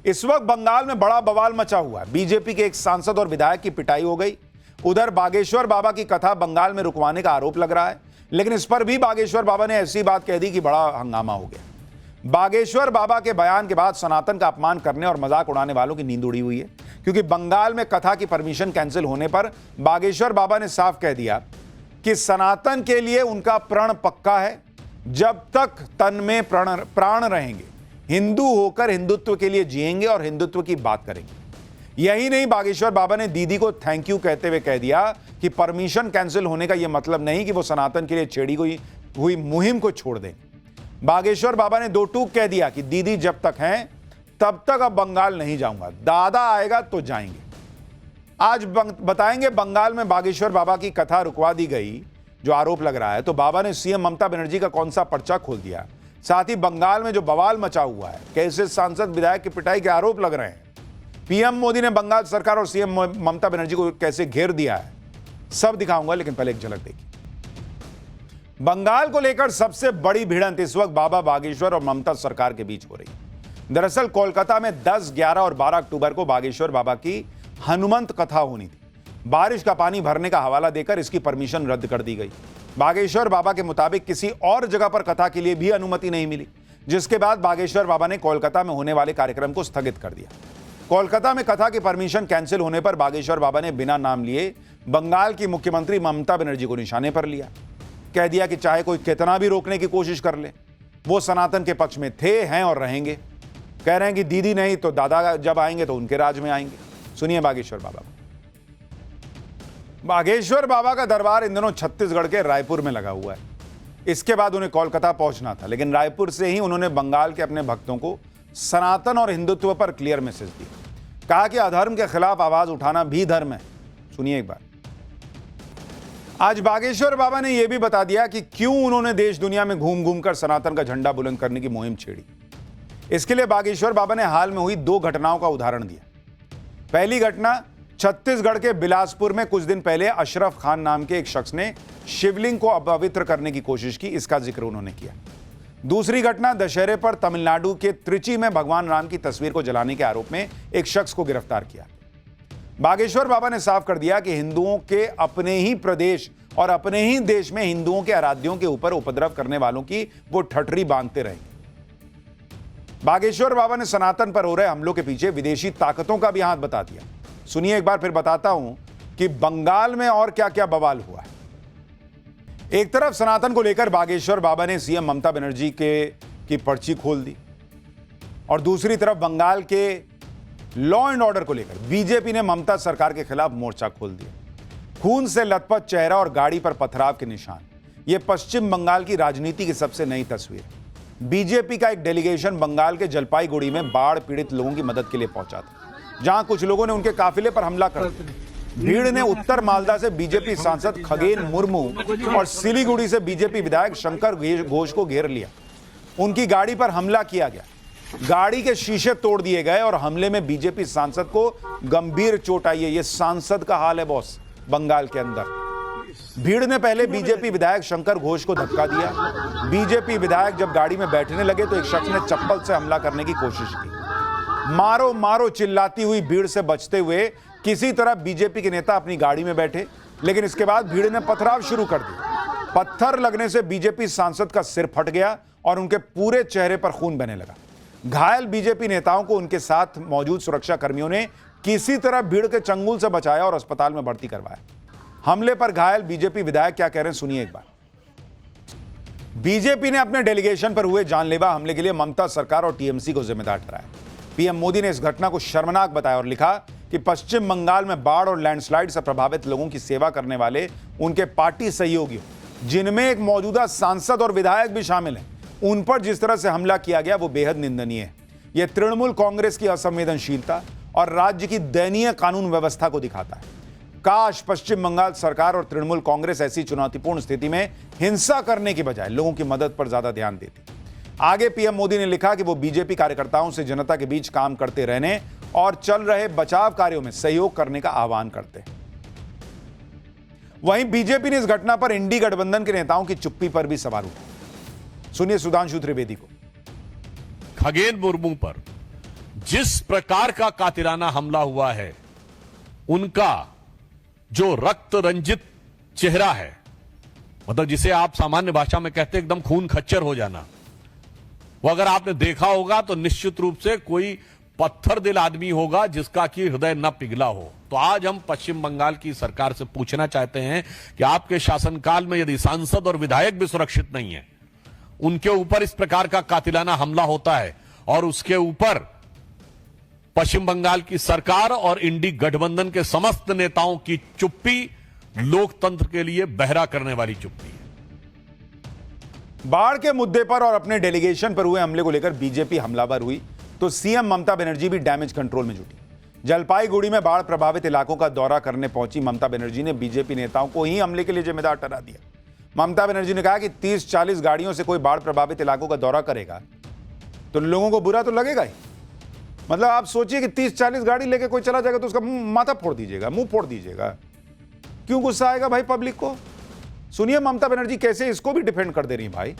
इस वक्त बंगाल में बड़ा बवाल मचा हुआ है। बीजेपी के एक सांसद और विधायक की पिटाई हो गई। उधर बागेश्वर बाबा की कथा बंगाल में रुकवाने का आरोप लग रहा है, लेकिन इस पर भी बागेश्वर बाबा ने ऐसी बात कह दी कि बड़ा हंगामा हो गया। बागेश्वर बाबा के बयान के बाद सनातन का अपमान करने और मजाक उड़ाने वालों की नींद उड़ी हुई है, क्योंकि बंगाल में कथा की परमिशन कैंसिल होने पर बागेश्वर बाबा ने साफ कह दिया कि सनातन के लिए उनका प्रण पक्का है। जब तक तन में प्राण रहेंगे, हिंदू होकर हिंदुत्व के लिए जिएंगे और हिंदुत्व की बात करेंगे। यही नहीं, बागेश्वर बाबा ने दीदी को थैंक यू कहते हुए कह दिया कि परमिशन कैंसिल होने का यह मतलब नहीं कि वो सनातन के लिए छेड़ी हुई मुहिम को छोड़ देंगे। बागेश्वर बाबा ने दो टूक कह दिया कि दीदी जब तक हैं तब तक अब बंगाल नहीं जाऊंगा, दादा आएगा तो जाएंगे। आज बताएंगे बंगाल में बागेश्वर बाबा की कथा रुकवा दी गई जो आरोप लग रहा है, तो बाबा ने सीएम ममता बनर्जी का कौन सा पर्चा खोल दिया। साथ ही बंगाल में जो बवाल मचा हुआ है, कैसे सांसद विधायक की पिटाई के आरोप लग रहे हैं, पीएम मोदी ने बंगाल सरकार और सीएम ममता बनर्जी को कैसे घेर दिया है, सब दिखाऊंगा। लेकिन पहले एक झलक देखिए। बंगाल को लेकर सबसे बड़ी भिड़ंत इस वक्त बाबा बागेश्वर और ममता सरकार के बीच हो रही है। दरअसल कोलकाता में 10, 11 और 12 अक्टूबर को बागेश्वर बाबा की हनुमंत कथा होनी थी। बारिश का पानी भरने का हवाला देकर इसकी परमिशन रद्द कर दी गई। बागेश्वर बाबा के मुताबिक किसी और जगह पर कथा के लिए भी अनुमति नहीं मिली, जिसके बाद बागेश्वर बाबा ने कोलकाता में होने वाले कार्यक्रम को स्थगित कर दिया। कोलकाता में कथा की परमिशन कैंसिल होने पर बागेश्वर बाबा ने बिना नाम लिए बंगाल की मुख्यमंत्री ममता बनर्जी को निशाने पर लिया। कह दिया कि चाहे कोई कितना भी रोकने की कोशिश कर ले, वो सनातन के पक्ष में थे, हैं और रहेंगे। कह रहे हैं कि दीदी नहीं तो दादा जब आएंगे तो उनके राज में आएंगे। सुनिए बागेश्वर बाबा। बागेश्वर बाबा का दरबार इन दिनों छत्तीसगढ़ के रायपुर में लगा हुआ है। इसके बाद उन्हें कोलकाता पहुंचना था, लेकिन रायपुर से ही उन्होंने बंगाल के अपने भक्तों को सनातन और हिंदुत्व पर क्लियर मैसेज दिया। कहा कि अधर्म के खिलाफ आवाज उठाना भी धर्म है। सुनिए एक बार। आज बागेश्वर बाबा ने यह भी बता दिया कि क्यों उन्होंने देश दुनिया में घूम घूम कर सनातन का झंडा बुलंद करने की मुहिम छेड़ी। इसके लिए बागेश्वर बाबा ने हाल में हुई 2 घटनाओं का उदाहरण दिया। पहली घटना छत्तीसगढ़ के बिलासपुर में कुछ दिन पहले अशरफ खान नाम के एक शख्स ने शिवलिंग को अपवित्र करने की कोशिश की, इसका जिक्र उन्होंने किया। दूसरी घटना दशहरे पर तमिलनाडु के त्रिची में भगवान राम की तस्वीर को जलाने के आरोप में एक शख्स को गिरफ्तार किया। बागेश्वर बाबा ने साफ कर दिया कि हिंदुओं के अपने ही प्रदेश और अपने ही देश में हिंदुओं के आराध्यों के ऊपर उपद्रव करने वालों की वो ठठरी बांधते रहेंगे। बागेश्वर बाबा ने सनातन पर हो रहे हमलों के पीछे विदेशी ताकतों का भी हाथ बता दिया। सुनिए एक बार फिर बताता हूं कि बंगाल में और क्या क्या बवाल हुआ है। एक तरफ सनातन को लेकर बागेश्वर बाबा ने सीएम ममता बनर्जी की पर्ची खोल दी, और दूसरी तरफ बंगाल के लॉ एंड ऑर्डर को लेकर बीजेपी ने ममता सरकार के खिलाफ मोर्चा खोल दिया। खून से लथपथ चेहरा और गाड़ी पर पथराव के निशान, यह पश्चिम बंगाल की राजनीति की सबसे नई तस्वीर। बीजेपी का एक डेलीगेशन बंगाल के जलपाईगुड़ी में बाढ़ पीड़ित लोगों की मदद के लिए पहुंचा था, जहां कुछ लोगों ने उनके काफिले पर हमला कर दिया। भीड़ ने उत्तर मालदा से बीजेपी सांसद खगेन मुर्मू और सिलीगुड़ी से बीजेपी विधायक शंकर घोष को घेर लिया। उनकी गाड़ी पर हमला किया गया, गाड़ी के शीशे तोड़ दिए गए और हमले में बीजेपी सांसद को गंभीर चोट आई है। यह सांसद का हाल है बॉस बंगाल के अंदर। भीड़ ने पहले बीजेपी विधायक शंकर घोष को धक्का दिया। बीजेपी विधायक जब गाड़ी में बैठने लगे तो एक शख्स ने चप्पल से हमला करने की कोशिश की। मारो मारो चिल्लाती हुई भीड़ से बचते हुए किसी तरह बीजेपी के नेता अपनी गाड़ी में बैठे, लेकिन इसके बाद भीड़ ने पथराव शुरू कर दिया। पत्थर लगने से बीजेपी सांसद का सिर फट गया और उनके पूरे चेहरे पर खून बहने लगा। घायल बीजेपी नेताओं को उनके साथ मौजूद सुरक्षा कर्मियों ने किसी तरह भीड़ के चंगुल से बचाया और अस्पताल में भर्ती करवाया। हमले पर घायल बीजेपी विधायक क्या कह रहे हैं, सुनिए एक बार। बीजेपी ने अपने डेलीगेशन पर हुए जानलेवा हमले के लिए ममता सरकार और टीएमसी को जिम्मेदार ठहराया। पीएम मोदी ने इस घटना को शर्मनाक बताया और लिखा कि पश्चिम बंगाल में बाढ़ और लैंडस्लाइड से प्रभावित लोगों की सेवा करने वाले उनके पार्टी सहयोगियों, जिनमें एक मौजूदा सांसद और विधायक भी शामिल हैं, उन पर जिस तरह से हमला किया गया वो बेहद निंदनीय है। यह तृणमूल कांग्रेस की असंवेदनशीलता और राज्य की दयनीय कानून व्यवस्था को दिखाता है। काश पश्चिम बंगाल सरकार और तृणमूल कांग्रेस ऐसी चुनौतीपूर्ण स्थिति में हिंसा करने की बजाय लोगों की मदद पर ज्यादा ध्यान देती। आगे पीएम मोदी ने लिखा कि वो बीजेपी कार्यकर्ताओं से जनता के बीच काम करते रहने और चल रहे बचाव कार्यों में सहयोग करने का आह्वान करते हैं। वहीं बीजेपी ने इस घटना पर इंडी गठबंधन के नेताओं की चुप्पी पर भी सवाल उठाया। सुनिए सुधांशु त्रिवेदी को। खगेन मुर्मू पर जिस प्रकार का कातिलाना हमला हुआ है, उनका जो रक्त रंजित चेहरा है, मतलब जिसे आप सामान्य भाषा में कहते हैं एकदम खून खच्चर हो जाना, वो अगर आपने देखा होगा तो निश्चित रूप से कोई पत्थर दिल आदमी होगा जिसका कि हृदय न पिघला हो। तो आज हम पश्चिम बंगाल की सरकार से पूछना चाहते हैं कि आपके शासनकाल में यदि सांसद और विधायक भी सुरक्षित नहीं है, उनके ऊपर इस प्रकार का कातिलाना हमला होता है और उसके ऊपर पश्चिम बंगाल की सरकार और इंडी गठबंधन के समस्त नेताओं की चुप्पी लोकतंत्र के लिए बहरा करने वाली चुप्पी है। बाढ़ के मुद्दे पर और अपने डेलीगेशन पर हुए हमले को लेकर बीजेपी हमलावर हुई तो सीएम ममता बनर्जी भी डैमेज कंट्रोल में जुटी। जलपाईगुड़ी में बाढ़ प्रभावित इलाकों का दौरा करने पहुंची ममता बनर्जी ने बीजेपी नेताओं को ही हमले के लिए जिम्मेदार ठहरा दिया। ममता बनर्जी ने कहा कि 30-40 गाड़ियों से कोई बाढ़ प्रभावित इलाकों का दौरा करेगा तो लोगों को बुरा तो लगेगा ही। मतलब आप सोचिए कि 30-40 गाड़ी लेके कोई चला जाएगा तो उसका माथा फोड़ दीजिएगा, मुंह फोड़ दीजिएगा। क्यों गुस्सा आएगा भाई पब्लिक को? सुनिए ममता बनर्जी कैसे इसको भी डिफेंड कर दे रही भाई।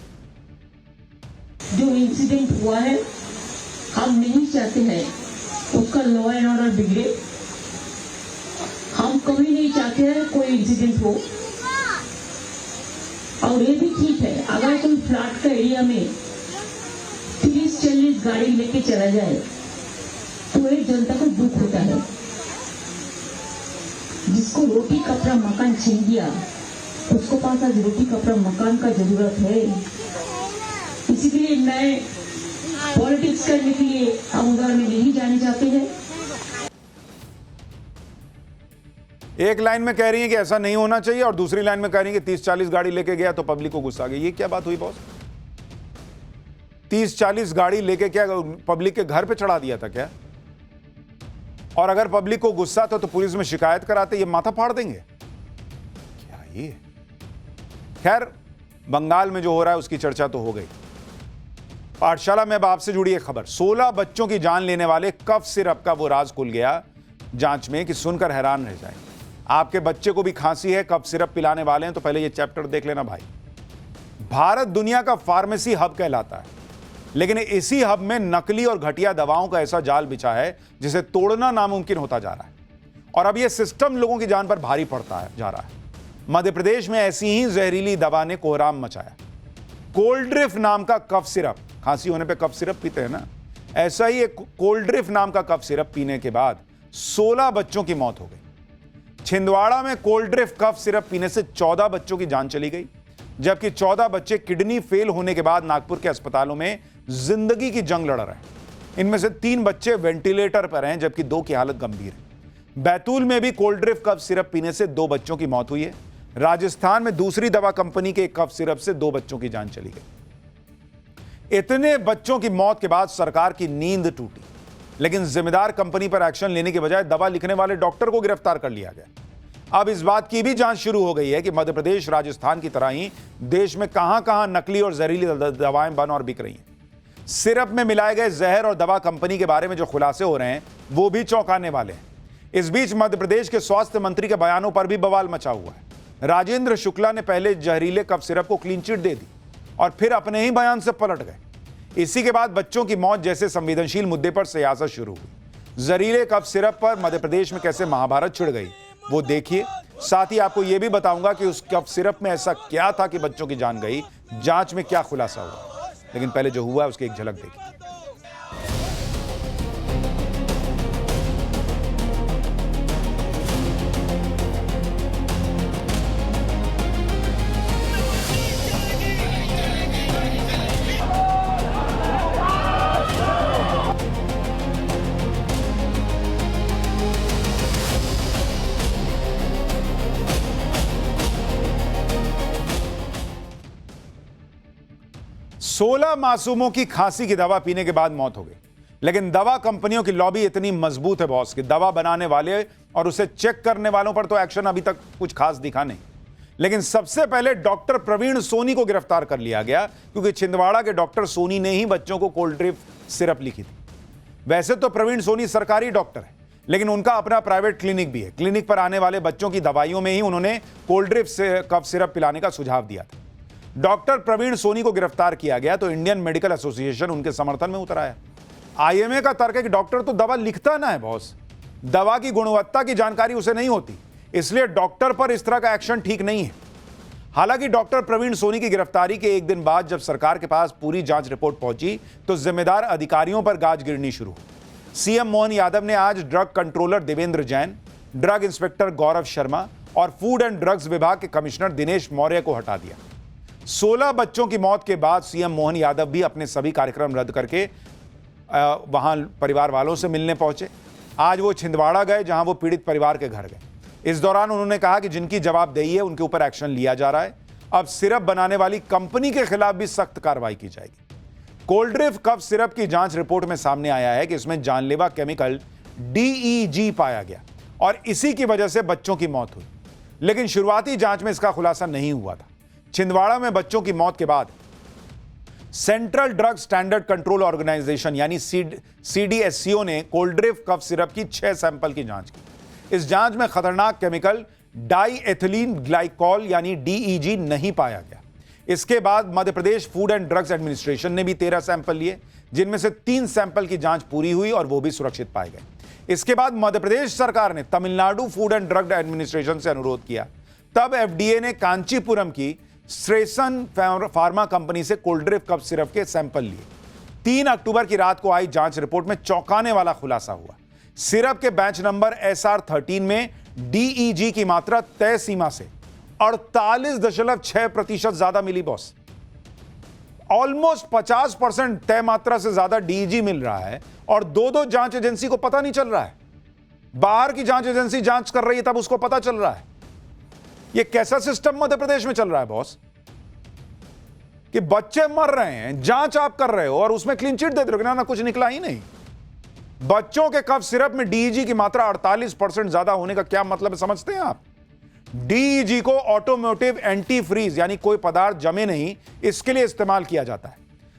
जो इंसिडेंट हुआ है हम नहीं चाहते हैं उसका लॉ एंड ऑर्डर बिगड़े। हम कभी नहीं चाहते हैं कोई इंसिडेंट हो। और ये भी ठीक है अगर कोई फ्लड का एरिया में 30-40 गाड़ी लेके चला जाए तो एक जनता को दुख होता है। जिसको रोटी कपड़ा मकान छीन दिया उसको पास आज रोटी कपड़ा मकान का जरूरत है। इसीलिए मैं पॉलिटिक्स करने के लिए हम उधर में नहीं जाने जाते हैं। एक लाइन में कह रही है कि ऐसा नहीं होना चाहिए और दूसरी लाइन में कह रही है कि 30-40 गाड़ी लेके गया तो पब्लिक को गुस्सा आ गया। ये क्या बात हुई बॉस? 30-40 गाड़ी लेके क्या पब्लिक के घर पे चढ़ा दिया था क्या? और अगर पब्लिक को गुस्सा था तो पुलिस में शिकायत कराते, ये माथा फाड़ देंगे क्या? ये खैर बंगाल में जो हो रहा है उसकी चर्चा तो हो गई। पाठशाला में अब आपसे जुड़ी एक खबर। 16 बच्चों की जान लेने वाले कफ सिरप का वो राज खुल गया जांच में कि सुनकर हैरान रह जाए। आपके बच्चे को भी खांसी है, कफ सिरप पिलाने वाले हैं तो पहले ये चैप्टर देख लेना भाई। भारत दुनिया का फार्मेसी हब कहलाता है, लेकिन इसी हब में नकली और घटिया दवाओं का ऐसा जाल बिछा है जिसे तोड़ना नामुमकिन होता जा रहा है और अब यह सिस्टम लोगों की जान पर भारी पड़ता है जा रहा है। मध्य प्रदेश में ऐसी ही जहरीली दवा ने कोहराम मचाया। कोल्ड्रिफ नाम का कफ सिरप, खांसी होने पे कफ सिरप पीते हैं ना, ऐसा ही एक कोल्ड्रिफ नाम का कफ सिरप पीने के बाद 16 बच्चों की मौत हो गई। छिंदवाड़ा में कोल्ड्रिफ कफ सिरप पीने से 14 बच्चों की जान चली गई, जबकि 14 बच्चे किडनी फेल होने के बाद नागपुर के अस्पतालों में जिंदगी की जंग लड़ रहे हैं। इनमें से 3 बच्चे वेंटिलेटर पर हैं, जबकि 2 की हालत गंभीर है। बैतूल में भी कोल्ड्रिफ कफ सिरप पीने से 2 बच्चों की मौत हुई है। राजस्थान में दूसरी दवा कंपनी के एक कफ सिरप से 2 बच्चों की जान चली गई। इतने बच्चों की मौत के बाद सरकार की नींद टूटी, लेकिन जिम्मेदार कंपनी पर एक्शन लेने के बजाय दवा लिखने वाले डॉक्टर को गिरफ्तार कर लिया गया। अब इस बात की भी जांच शुरू हो गई है कि मध्य प्रदेश राजस्थान की तरह ही देश में कहां-कहां नकली और जहरीली दवाएं बन और बिक रही हैं। सिरप में मिलाए गए जहर और दवा कंपनी के बारे में जो खुलासे हो रहे हैं वो भी चौंकाने वाले हैं। इस बीच मध्य प्रदेश के स्वास्थ्य मंत्री के बयानों पर भी बवाल मचा हुआ है। राजेंद्र शुक्ला ने पहले जहरीले कफ सिरप को क्लीन चिट दे दी और फिर अपने ही बयान से पलट गए। इसी के बाद बच्चों की मौत जैसे संवेदनशील मुद्दे पर सियासत शुरू हुई। जहरीले कफ सिरप पर मध्य प्रदेश में कैसे महाभारत छिड़ गई वो देखिए। साथ ही आपको यह भी बताऊंगा कि उस कफ सिरप में ऐसा क्या था कि बच्चों की जान गई, जांच में क्या खुलासा हुआ। लेकिन पहले जो हुआ उसकी एक झलक देखिए। 16 मासूमों की खांसी की दवा पीने के बाद मौत हो गई। लेकिन दवा कंपनियों की लॉबी इतनी मजबूत है बॉस कि दवा बनाने वाले और उसे चेक करने वालों पर तो एक्शन अभी तक कुछ खास दिखा नहीं। लेकिन सबसे पहले डॉक्टर प्रवीण सोनी को गिरफ्तार कर लिया गया, क्योंकि छिंदवाड़ा के डॉक्टर सोनी ने ही बच्चों को कोल्ड ड्रिप सिरप लिखी थी। वैसे तो प्रवीण सोनी सरकारी डॉक्टर है, लेकिन उनका अपना प्राइवेट क्लिनिक भी है। क्लिनिक पर आने वाले बच्चों की दवाइयों में ही उन्होंने कोल्ड ड्रिप से कफ सिरप पिलाने का सुझाव दिया था। डॉक्टर प्रवीण सोनी को गिरफ्तार किया गया तो इंडियन मेडिकल एसोसिएशन उनके समर्थन में उतर आया। आईएमए का तर्क है कि डॉक्टर तो दवा लिखता ना है बॉस, दवा की गुणवत्ता की जानकारी उसे नहीं होती, इसलिए डॉक्टर पर इस तरह का एक्शन ठीक नहीं है। हालांकि डॉक्टर प्रवीण सोनी की गिरफ्तारी के एक दिन बाद जब सरकार के पास पूरी जांच रिपोर्ट पहुंची तो जिम्मेदार अधिकारियों पर गाज गिरनी शुरू हुई। सीएम मोहन यादव ने आज drug controller Devendra Jain, drug inspector Gaurav Sharma और फूड एंड ड्रग्स विभाग के कमिश्नर दिनेश मौर्य को हटा दिया। 16 बच्चों की मौत के बाद सीएम मोहन यादव भी अपने सभी कार्यक्रम रद्द करके वहां परिवार वालों से मिलने पहुंचे। आज वो छिंदवाड़ा गए जहां वो पीड़ित परिवार के घर गए। इस दौरान उन्होंने कहा कि जिनकी जवाबदेही है उनके ऊपर एक्शन लिया जा रहा है। अब सिरप बनाने वाली कंपनी के खिलाफ भी सख्त कार्रवाई की जाएगी। कोल्ड्रिफ्ट कफ सिरप की जांच रिपोर्ट में सामने आया है कि इसमें जानलेवा केमिकल DEG पाया गया और इसी की वजह से बच्चों की मौत हुई, लेकिन शुरुआती जांच में इसका खुलासा नहीं हुआ था। छिंदवाड़ा में बच्चों की मौत के बाद central drug standard control organisation यानी CDSCO ने कोल्ड्रिफ्ट कफ सिरप की 6 सैंपल की जांच की। इस जांच में खतरनाक केमिकल डाईएथिलीन ग्लाइकॉल यानी DEG नहीं पाया गया। इसके बाद Madhya Pradesh food and drugs administration ने भी 13 सैंपल लिए, जिनमें से 3 सैंपल की जांच पूरी हुई और वो भी सुरक्षित पाए गए। इसके बाद मध्य प्रदेश सरकार ने Tamil Nadu food and drug administration से अनुरोध किया। तब FDA ने कांचीपुरम की स्ट्रेसन फार्मा कंपनी से कोल्ड्रिफ्ट कफ सिरप के सैंपल लिए। 3 अक्टूबर की रात को आई जांच रिपोर्ट में चौंकाने वाला खुलासा हुआ। सिरप के बैच नंबर SR13 में DEG की मात्रा तय सीमा से 48.6% ज्यादा मिली बॉस। ऑलमोस्ट 50% तय मात्रा से ज्यादा DEG मिल रहा है और दो जांच एजेंसी को पता नहीं चल रहा है। बाहर की जांच एजेंसी जांच कर रही है तब उसको पता चल रहा है। यह कैसा सिस्टम मध्य प्रदेश में चल रहा है बॉस कि बच्चे मर रहे हैं, जांच आप कर रहे हो और उसमें क्लीन चिट दे दोगे ना, कुछ निकला ही नहीं। बच्चों के कफ सिरप में DEG की मात्रा 48% ज्यादा होने का क्या मतलब है समझते हैं आप? DEG को ऑटोमोटिव एंटी फ्रीज यानी कोई पदार्थ जमे नहीं इसके लिए इस्तेमाल किया जाता है।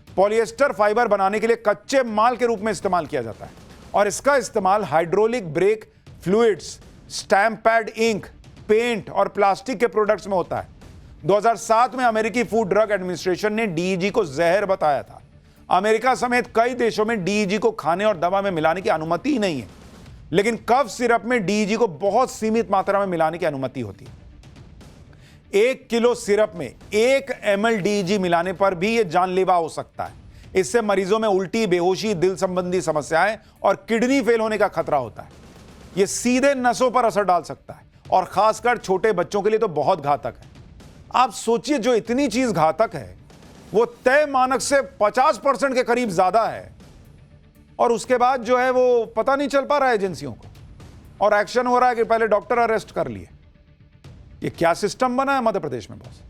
पॉलिएस्टर फाइबर बनाने के लिए कच्चे माल के रूप में इस्तेमाल किया जाता है और इसका इस्तेमाल hydraulic brake fluids, stamp pad ink, paint और प्लास्टिक के प्रोडक्ट्स में होता है। 2007 में अमेरिकी फूड ड्रग एडमिनिस्ट्रेशन ने DEG को जहर बताया था। अमेरिका समेत कई देशों में DEG को खाने और दवा में मिलाने की अनुमति ही नहीं है, लेकिन कफ सिरप में DEG को बहुत सीमित मात्रा में मिलाने की अनुमति होती है। 1 किलो सिरप में 1 ml DEG मिलाने पर भी यह जानलेवा हो सकता है। इससे मरीजों में उल्टी, बेहोशी, दिल संबंधी समस्याएं और किडनी फेल होने का खतरा होता है। यह सीधे नसों पर असर डाल सकता है और खासकर छोटे बच्चों के लिए तो बहुत घातक है। आप सोचिए, जो इतनी चीज घातक है वो तय मानक से 50% के करीब ज्यादा है और उसके बाद जो है वो पता नहीं चल पा रहा है एजेंसियों को और एक्शन हो रहा है कि पहले डॉक्टर अरेस्ट कर लिए। ये क्या सिस्टम बना है मध्य प्रदेश में बॉस?